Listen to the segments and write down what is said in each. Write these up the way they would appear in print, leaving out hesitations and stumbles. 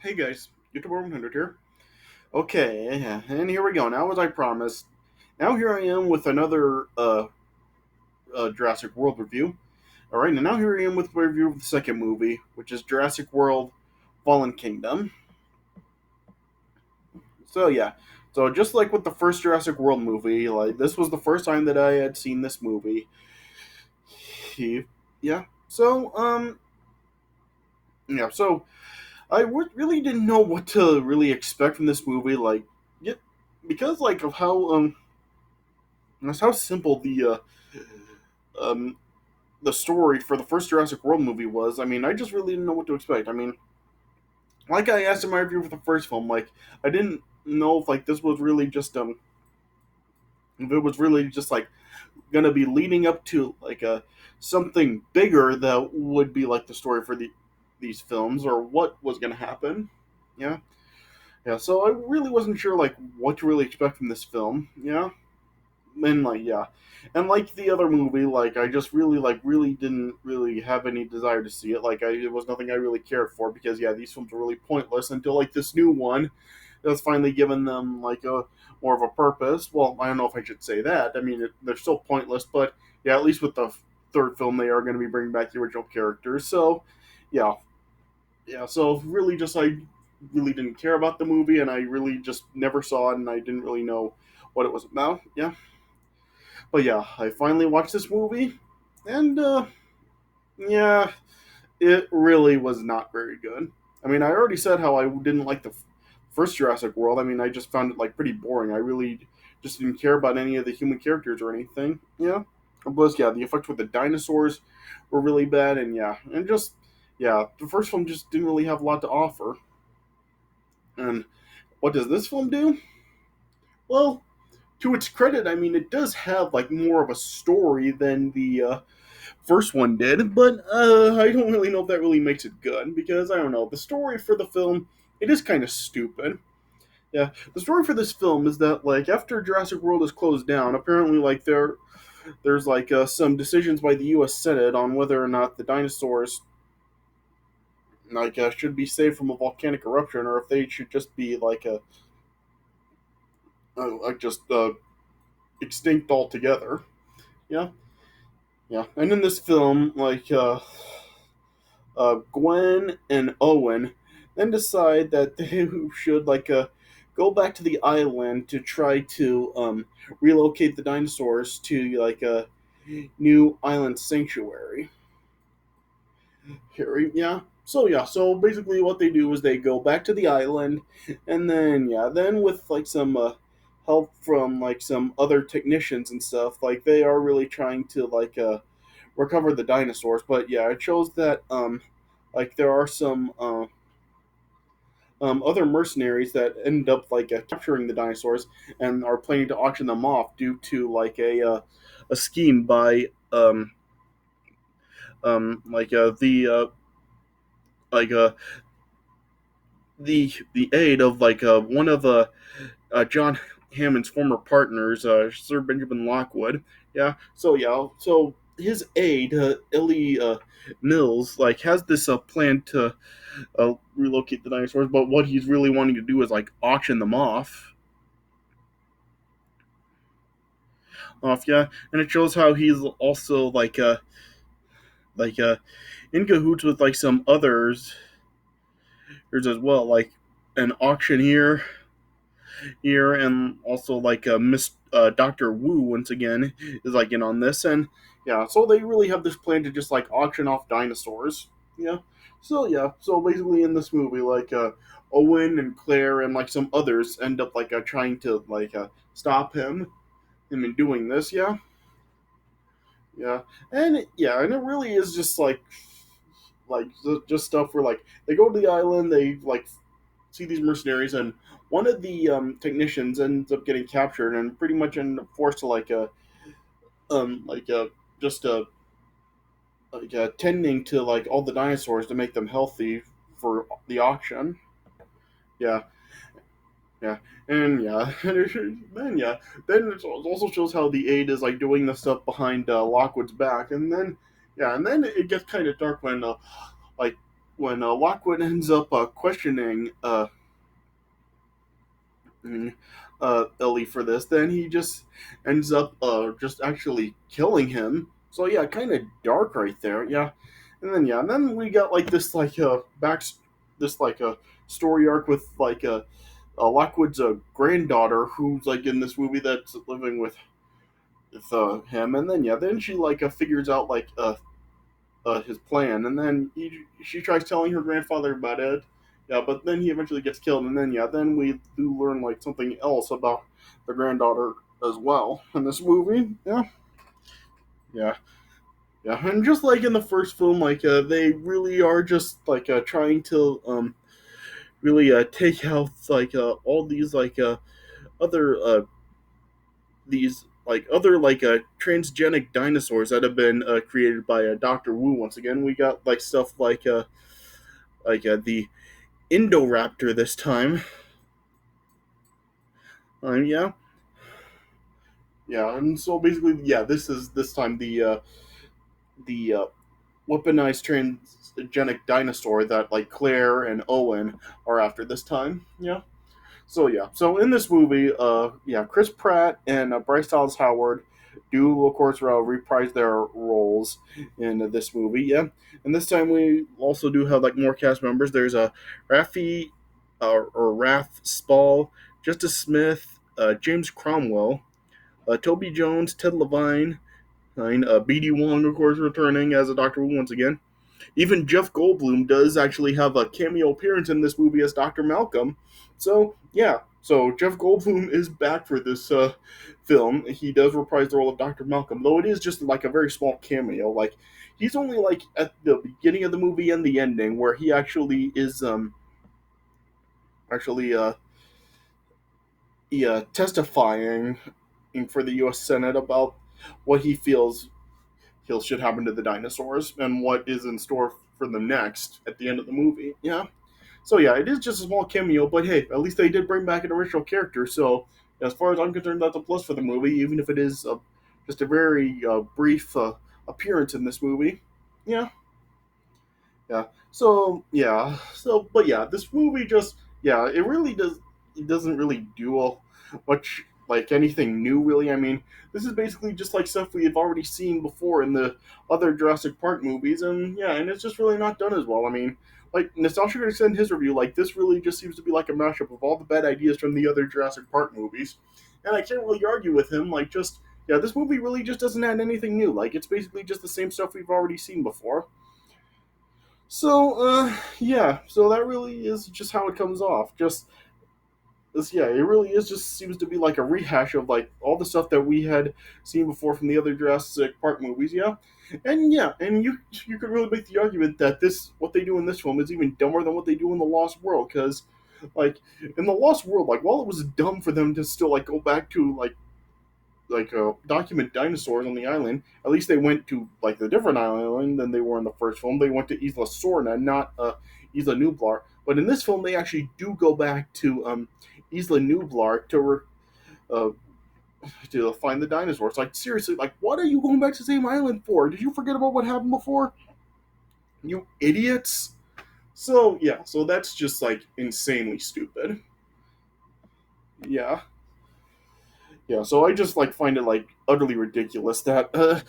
Hey guys, YouTuber 100 here. Okay, and here we go. Now, as I promised, now here I am with another Jurassic World review. All right, and now here I am with a review of the second movie, which is Jurassic World: Fallen Kingdom. So yeah, so just like with the first Jurassic World movie, like this was the first time that I had seen this movie. Yeah. So really didn't know what to really expect from this movie. Yeah, because like of how. That's how simple um, the story for the first Jurassic World movie was. I mean, I just really didn't know what to expect. I mean, like I asked in my review for the first film, like I didn't know if like this was really just if it was really just like gonna be leading up to like a something bigger that would be like the story for these films or what was gonna happen. Yeah, yeah. So I really wasn't sure like what to really expect from this film. Yeah, and like yeah, and like the other movie, like I just really didn't really have any desire to see it. It was nothing I really cared for because yeah, these films were really pointless until like this new one that's finally given them like a more of a purpose. Well, I don't know if I should say that. I mean, they're still pointless, but yeah, at least with the third film, they are going to be bringing back the original characters. So yeah, yeah. So really, just I really didn't care about the movie, and I really just never saw it, and I didn't really know what it was about. Yeah. But yeah, I finally watched this movie, and yeah, it really was not very good. I mean, I already said how I didn't like the first Jurassic World. I mean, I just found it like pretty boring. I really just didn't care about any of the human characters or anything. Yeah, plus yeah, the effects with the dinosaurs were really bad, and yeah, and just yeah, the first film just didn't really have a lot to offer. And what does this film do? Well, to its credit, I mean, it does have like more of a story than the first one did, but I don't really know if that really makes it good because I don't know. The story for the film it is kind of stupid. Yeah, the story for this film is that like after Jurassic World is closed down, apparently there's like some decisions by the U.S. Senate on whether or not the dinosaurs should be saved from a volcanic eruption or if they should just be like just extinct altogether. Yeah, yeah. And in this film, Gwen and Owen then decide that they should go back to the island to try to relocate the dinosaurs to like a new island sanctuary. Here, yeah. So yeah, so basically what they do is they go back to the island, and then yeah, then with like some help from like some other technicians and stuff, like they are really trying to recover the dinosaurs. But yeah, it shows that like there are some other mercenaries that end up capturing the dinosaurs and are planning to auction them off due to a scheme by like like uh, the aid of one of John Hammond's former partners, Sir Benjamin Lockwood. Yeah, so his aide, Ellie Mills, like has this plan to relocate the dinosaurs, but what he's really wanting to do is like auction them off. Yeah, and it shows how he's also like in cahoots with like some others as well, like an auctioneer here, and also Miss Doctor Wu once again is like in on this, and yeah, so they really have this plan to just like auction off dinosaurs. Yeah, so yeah, so basically in this movie, Owen and Claire and like some others end up trying to stop him in doing this. Yeah, yeah, and it really is just just stuff where they go to the island, they see these mercenaries, and one of the technicians ends up getting captured and pretty much end up forced to just tending to like all the dinosaurs to make them healthy for the auction. Yeah, yeah, and yeah, then yeah, then it also shows how the aide is like doing the stuff behind Lockwood's back, and then yeah, and then it gets kind of dark when like when Lockwood ends up questioning Ellie for this, then he just ends up just actually killing him. So yeah, kind of dark right there. Yeah, and then we got like this like back this like a story arc with like Lockwood's granddaughter who's like in this movie that's living with him, and then yeah, then she like figures out like his plan, and then she tries telling her grandfather about it. Yeah, but then he eventually gets killed, and then yeah, then we do learn like something else about the granddaughter as well in this movie. Yeah, yeah, yeah, and just like in the first film, like they really are just like trying to really take out like all these like other these like other like transgenic dinosaurs that have been created by Doctor Wu. Once again, we got like stuff like the Indoraptor this time. Yeah, yeah, and so basically, yeah, this is this time the weaponized transgenic dinosaur that like Claire and Owen are after this time. Yeah. So yeah, so in this movie, yeah, Chris Pratt and Bryce Dallas Howard do of course reprise their roles in this movie. Yeah, and this time we also do have like more cast members. There's a Raffi or Raph Spall, Justice Smith, James Cromwell, Toby Jones, Ted Levine, BD Wong of course returning as a Doctor Who once again. Even Jeff Goldblum does actually have a cameo appearance in this movie as Dr. Malcolm. So, yeah. So, Jeff Goldblum is back for this film. He does reprise the role of Dr. Malcolm, though it is just like a very small cameo. Like, he's only like at the beginning of the movie and the ending, where he actually is actually testifying for the U.S. Senate about what he feels should happen to the dinosaurs and what is in store for them next at the end of the movie. Yeah. So yeah, it is just a small cameo, but hey, at least they did bring back an original character. So as far as I'm concerned, that's a plus for the movie, even if it is just a very brief appearance in this movie. Yeah, yeah. So yeah. So but yeah, this movie just yeah, it really does. It doesn't really do much like anything new, really. I mean, this is basically just like stuff we have already seen before in the other Jurassic Park movies, and yeah, and it's just really not done as well. I mean, like Nostalgia Critic said in his review, like this really just seems to be like a mashup of all the bad ideas from the other Jurassic Park movies, and I can't really argue with him. Like just yeah, this movie really just doesn't add anything new. Like it's basically just the same stuff we've already seen before. So, yeah, so that really is just how it comes off. Just this, yeah, it really is just seems to be like a rehash of like all the stuff that we had seen before from the other Jurassic Park movies, yeah, and you could really make the argument that this what they do in this film is even dumber than what they do in the Lost World, because like in the Lost World, like while it was dumb for them to still like go back to document dinosaurs on the island. At least they went to like the different island than they were in the first film. They went to Isla Sorna, not Isla Nublar. But in this film, they actually do go back to Isla Nublar uh, to find the dinosaurs. Like seriously, like what are you going back to the same island for? Did you forget about what happened before? You idiots! So yeah, so that's just like insanely stupid. Yeah. Yeah, so I just like find it like utterly ridiculous that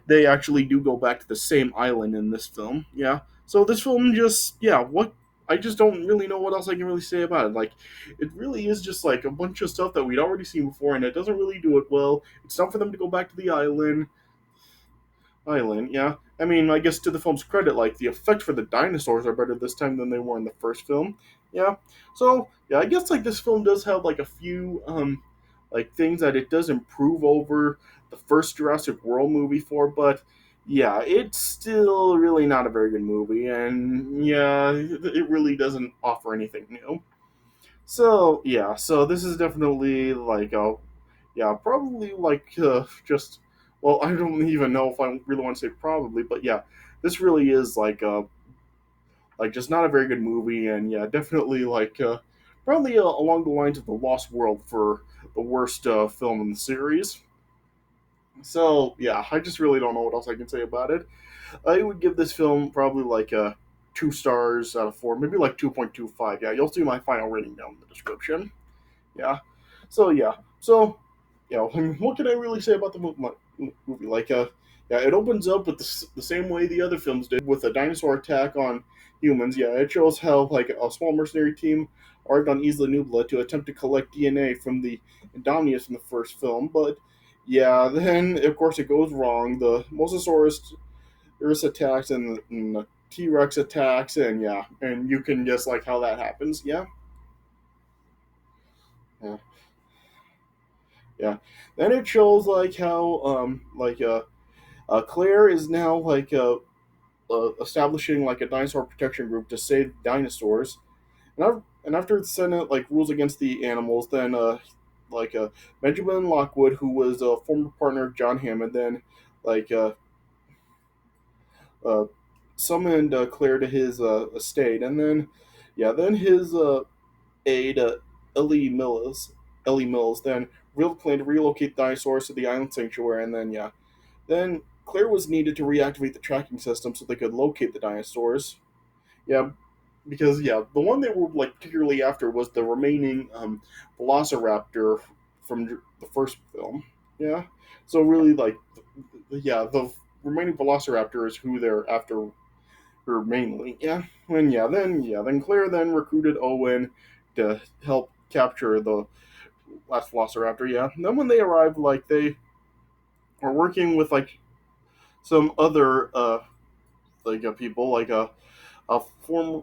they actually do go back to the same island in this film. Yeah, so this film just yeah, what I just don't really know what else I can really say about it. Like, it really is just like a bunch of stuff that we'd already seen before, and it doesn't really do it well. It's not for them to go back to the island. Yeah, I mean, I guess to the film's credit, like the effects for the dinosaurs are better this time than they were in the first film. Yeah, so yeah, I guess like this film does have like a few like things that it does improve over the first Jurassic World movie for, but yeah, it's still really not a very good movie, and yeah, it really doesn't offer anything new. So yeah, so this is definitely like a yeah, probably like just well, I don't even know if I really want to say probably, but yeah, this really is like just not a very good movie, and yeah, definitely like probably along the lines of the Lost World for the worst film in the series. So yeah, I just really don't know what else I can say about it. I would give this film probably like a 2 stars out of 4, maybe like 2.25. Yeah, you'll see my final rating down in the description. Yeah. So yeah. So yeah. What can I really say about the movie? Like yeah, it opens up with the same way the other films did, with a dinosaur attack on humans. Yeah, it shows how like a small mercenary team arrived on Isla Nubla to attempt to collect DNA from the Indominus in the first film, but yeah, then of course it goes wrong. The Mosasaurus attacks and the T Rex attacks, and yeah, and you can guess like how that happens. Yeah, yeah, yeah. Then it shows like how Claire is now establishing like a dinosaur protection group to save dinosaurs, and after the Senate like rules against the animals, then like uh, Benjamin Lockwood, who was a former partner of John Hammond, then like uh, summoned Claire to his estate, and then yeah, then his aide Ellie Mills, Ellie Mills, then real plan to relocate dinosaurs to the island sanctuary, and then yeah, then Claire was needed to reactivate the tracking system so they could locate the dinosaurs. Yeah, because yeah, the one they were like particularly after was the remaining Velociraptor from the first film. Yeah, so really like yeah, the remaining Velociraptor is who they're after her mainly. Yeah, and then Claire then recruited Owen to help capture the last Velociraptor. Yeah, and then when they arrived, like they were working with like some other people like a former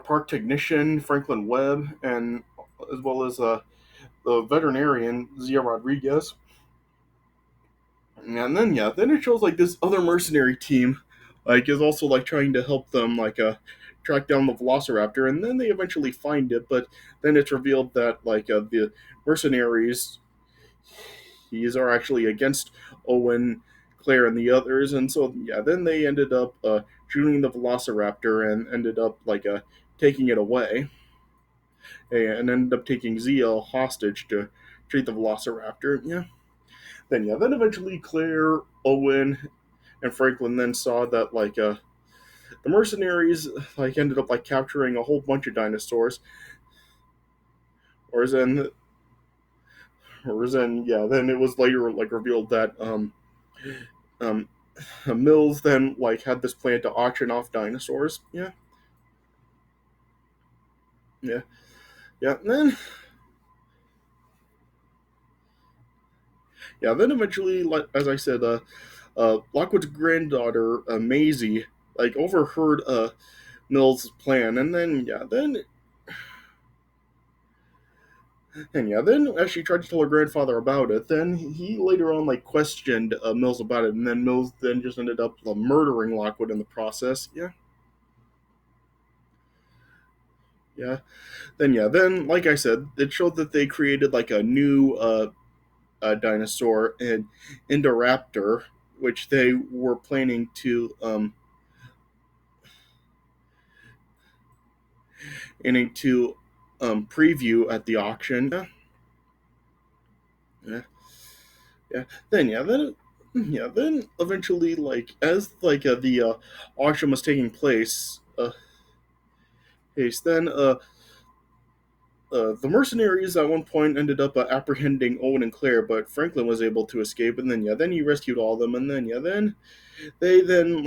park technician Franklin Webb, and as well as the veterinarian Zia Rodriguez. And then yeah, then it shows like this other mercenary team like is also like trying to help them track down the Velociraptor, and then they eventually find it, but then it's revealed that the mercenaries these are actually against Owen, Claire, and the others, and so yeah, then they ended up shooting the Velociraptor and ended up taking it away, and ended up taking Zia hostage to treat the Velociraptor. Yeah, then eventually Claire, Owen, and Franklin then saw that the mercenaries ended up capturing a whole bunch of dinosaurs, or then yeah, then it was later revealed that um Mills then had this plan to auction off dinosaurs. Yeah, yeah. And then then eventually, like as I said, Lockwood's granddaughter Maisie overheard Mills' plan, and then then as she tried to tell her grandfather about it, then he later on questioned Mills about it, and then Mills then just ended up murdering Lockwood in the process. Yeah. Then like I said, it showed that they created a new dinosaur, an Indoraptor, which they were planning to preview at the auction. Yeah, yeah. Then eventually, as the auction was taking place, then the mercenaries at one point ended up apprehending Owen and Claire, but Franklin was able to escape, and then he rescued all of them, and then they then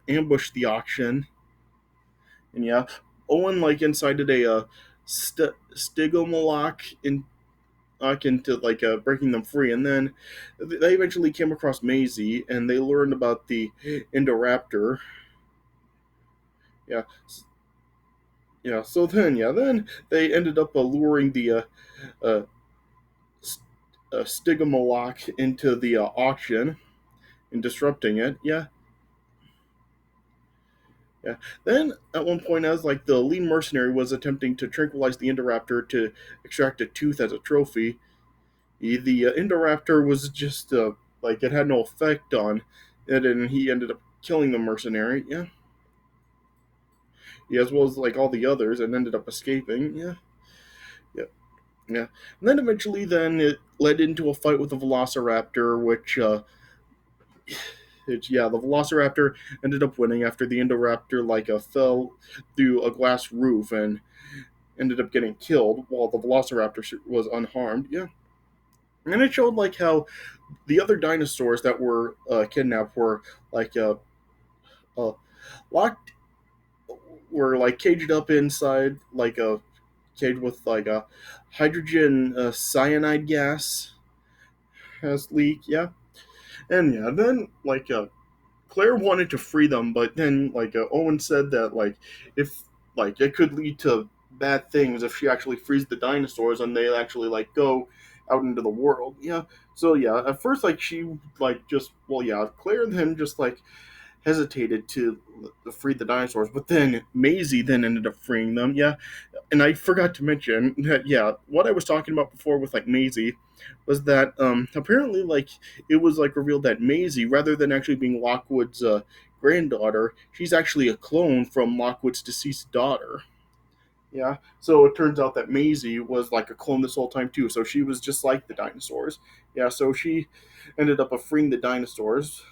ambushed the auction, and Owen incited a stigomalock in into breaking them free, and then they eventually came across Maisie, and they learned about the Indoraptor. Yeah, yeah. So then then they ended up luring the uh, Stigomalock into the auction and disrupting it. Yeah. Then at one point, as the lead mercenary was attempting to tranquilize the Indoraptor to extract a tooth as a trophy, the Indoraptor was just it had no effect on it, and he ended up killing the mercenary. As well as all the others, and ended up escaping. Yeah, yeah. And then eventually, then it led into a fight with the Velociraptor, which yeah, the Velociraptor ended up winning after the Indoraptor fell through a glass roof and ended up getting killed, while the Velociraptor was unharmed. Yeah, and it showed how the other dinosaurs that were kidnapped were like uh, locked, were caged up inside a cage with a hydrogen cyanide gas has leak. Yeah, and yeah, then Claire wanted to free them, but then Owen said that if it could lead to bad things if she actually frees the dinosaurs and they actually go out into the world. Yeah. So yeah, at first she just, well, yeah, Claire then just hesitated to free the dinosaurs, but then Maisie then ended up freeing them. Yeah, and I forgot to mention that, yeah, what I was talking about before with Maisie was that apparently it was revealed that Maisie, rather than actually being Lockwood's granddaughter, she's actually a clone from Lockwood's deceased daughter. Yeah, so it turns out that Maisie was a clone this whole time too. So she was just like the dinosaurs. Yeah, so she ended up freeing the dinosaurs.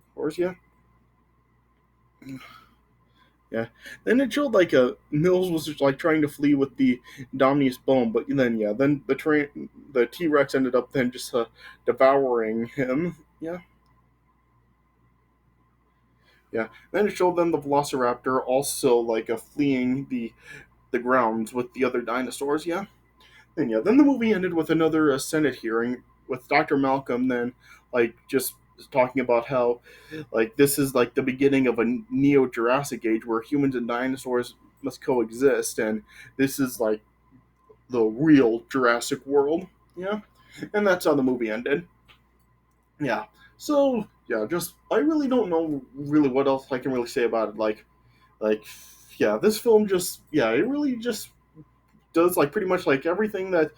Of course, yeah. Yeah. Then it showed Mills was just, trying to flee with the Dominus bone, but then yeah, then the T Rex ended up then just devouring him. Yeah, yeah. Then it showed them the Velociraptor also fleeing the grounds with the other dinosaurs. Yeah. And yeah, then the movie ended with another Senate hearing with Dr. Malcolm then just talking about how this is the beginning of a neo Jurassic age where humans and dinosaurs must coexist, and this is the real Jurassic World. Yeah, and that's how the movie ended. Yeah. So yeah, just I really don't know really what else I can really say about it. Like yeah, this film just, yeah, it really just does pretty much everything that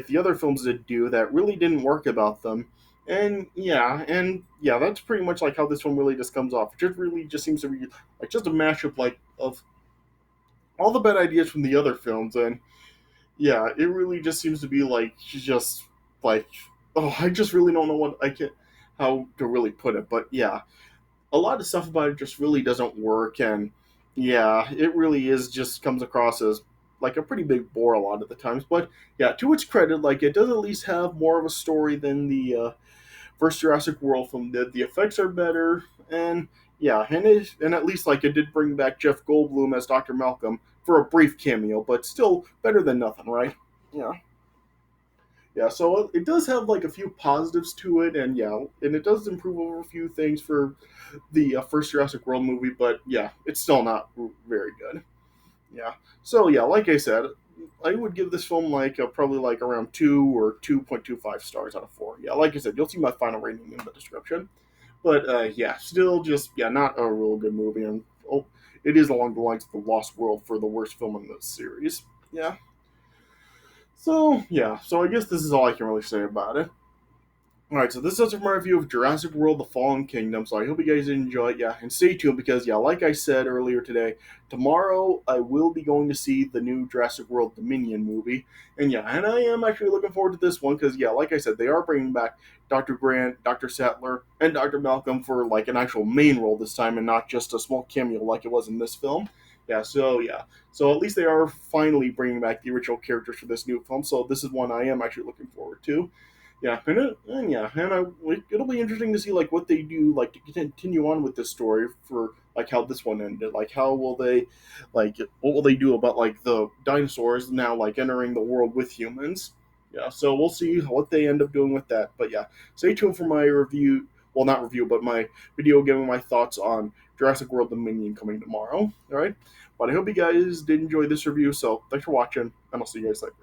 the other films did do that really didn't work about them. And yeah, that's pretty much how this film really just comes off. It just really just seems to be just a mashup of all the bad ideas from the other films, and yeah, it really just seems to be just like oh, I just really don't know what I can how to really put it, but yeah, a lot of stuff about it just really doesn't work, and yeah, it really is just comes across as a pretty big bore a lot of the times. But yeah, to its credit, it does at least have more of a story than the first Jurassic World film did. The effects are better, and yeah, and at least it did bring back Jeff Goldblum as Dr. Malcolm for a brief cameo, but still better than nothing, right? Yeah. Yeah, so it does have a few positives to it, and yeah, and it does improve over a few things for the first Jurassic World movie, but yeah, it's still not very good. Yeah, so yeah, like I said, I would give this film probably around 2 or 2.25 stars out of 4. Yeah, like I said, you'll see my final rating in the description. But yeah, still just, yeah, not a real good movie, and oh, it is along the lines of The Lost World for the worst film in the series. Yeah. So yeah, so I guess this is all I can really say about it. Alright, so this is my review of Jurassic World: The Fallen Kingdom. So I hope you guys enjoy it. Yeah, and stay tuned because, yeah, like I said earlier today, tomorrow I will be going to see the new Jurassic World Dominion movie. And yeah, and I am actually looking forward to this one because, yeah, like I said, they are bringing back Dr. Grant, Dr. Sattler, and Dr. Malcolm for an actual main role this time and not just a small cameo like it was in this film. Yeah. So at least they are finally bringing back the original characters for this new film. So this is one I am actually looking forward to. Yeah, and yeah, and it'll be interesting to see what they do to continue on with this story for how this one ended. How will they, what will they do about the dinosaurs now entering the world with humans? Yeah, so we'll see what they end up doing with that. But yeah, stay tuned for my review. Well, not review, but my video giving my thoughts on Jurassic World Dominion coming tomorrow. All right, but I hope you guys did enjoy this review. So thanks for watching, and I'll see you guys later.